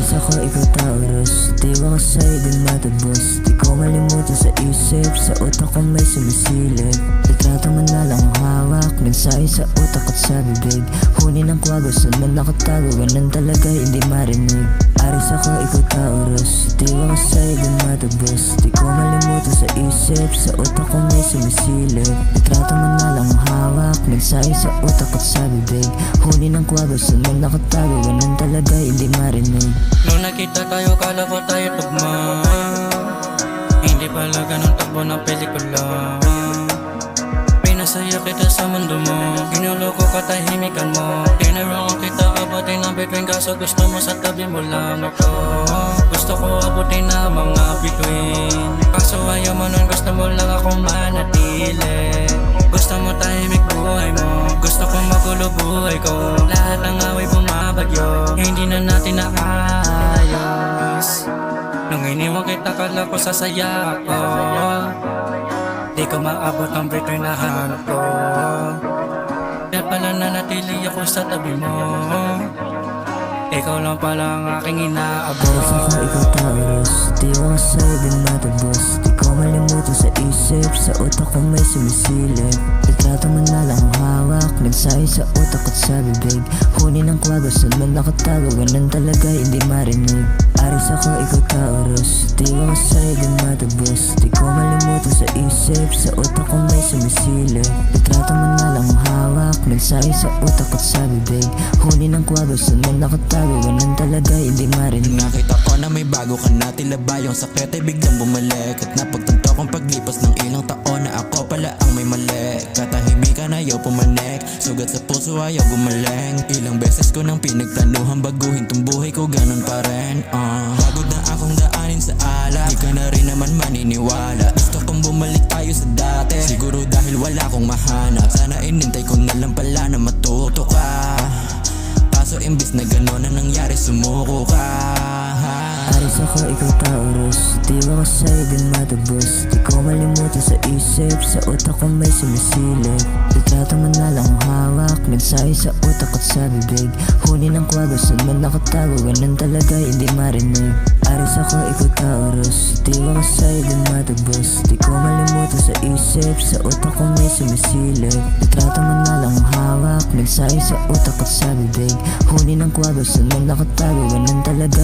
Aris ako, ikaw Taurus. Diwa ko sa'yo din matubos. Di ko malimutan sa isip. Sa utak ko may sumisilip. Litrato mo na lang ang hawak. Mensahe sa utak at sa bibig. Huni ng kwago, saan man nakatago. Ganun talaga, hindi marinig. Aris ako, ikaw Taurus. Diwa ko sa'yo din matubos. Di ko malimutan sa isip. Sa utak ko may sumisilip. Litrato mo na lang ang hawak. Mensahe sa utak at sa bibig. Huni ng kwago, saan man nakatago. Ganun talaga, hindi marinig. Nung nakita tayo, kala ko tayo tugma. Hindi pala ganun takbo ng pelikula. Pinasaya kita sa mundo mo. Ginuloko ka, tahimikan mo. Tinarong kita, abutin ang between. Kaso gusto mo sa tabi mo lang ako. Gusto ko abutin na mga between. Kaso ayaw mo nun, gusto mo lang akong manatili. Gusto mo tahimik buhay mo. Gusto ko magulo buhay ko. Lahat ng away bumabagyo. Hindi na natin naayos. Nung iniwan kita, kala ko sasaya ako. Di ko maabot ang between na hanap ko. Kaya pala nanatili ako sa tabi mo. Ikaw lang pala ang aking inaabot. Aris ako, ikaw Taurus. Diwa ko sa'yo din matubos. Di ko malimutan sa isip. Sa utak ko may sumisilip. Litrato mo na lang ang hawak. Mensahe sa utak at sa bibig. Huni ng kwago, saan man nakatago. Ganun talaga, hindi marinig. Aris ako, ikaw Taurus. Diwa ko sa'yo din matubos. Di ko malimutan sa isip. Sa utak ko may sumisilip. Litrato mo na lang ang hawak. Mensahe sa utak at sa bibig. Huni ng kwago, saan man nakatago. Ganun talaga, hindi marinig. Nakita ko na may bago ka na. Tila ba yung sakit ay biglang bumalik. At napagtanto kong paglipas ng ilang taon na ako pala ang may mali. Katahimikan ayaw pumanik. Sugat sa puso ayaw gumaling. Ilang beses ko nang pinagplanuhan baguhin tong buhay ko, ganun pa rin. Pagod na akong daanin sa ala. Di ka na rin naman maniniwala. Gusto kong bumalik tayo sa dati. Siguro dahil wala akong mahanap. Sana inintay ko na lang pala na matuto ka. Kaso imbis na gano'n na nangyari, sumuko ka. Aris ako, ikaw Taurus. Diwa ko sa'yo din matubos. Di ko malimutan sa isip. Sa utak ko may sumisilip. Litrato mo na lang ang hawak. Mensahe sa utak at sa bibig. Huni ng kwago, saan man nakatago. Ganun talaga, hindi marinig. Aris ako, ikaw Taurus. Diwa ko sa'yo din matubos. Di ko malimutan sa isip. Sa utak ko may sumisilip. Litrato mo na lang ang hawak. Mensahe sa utak at sa bibig. Huni ng kwago, saan man nakatago. Ganun talaga,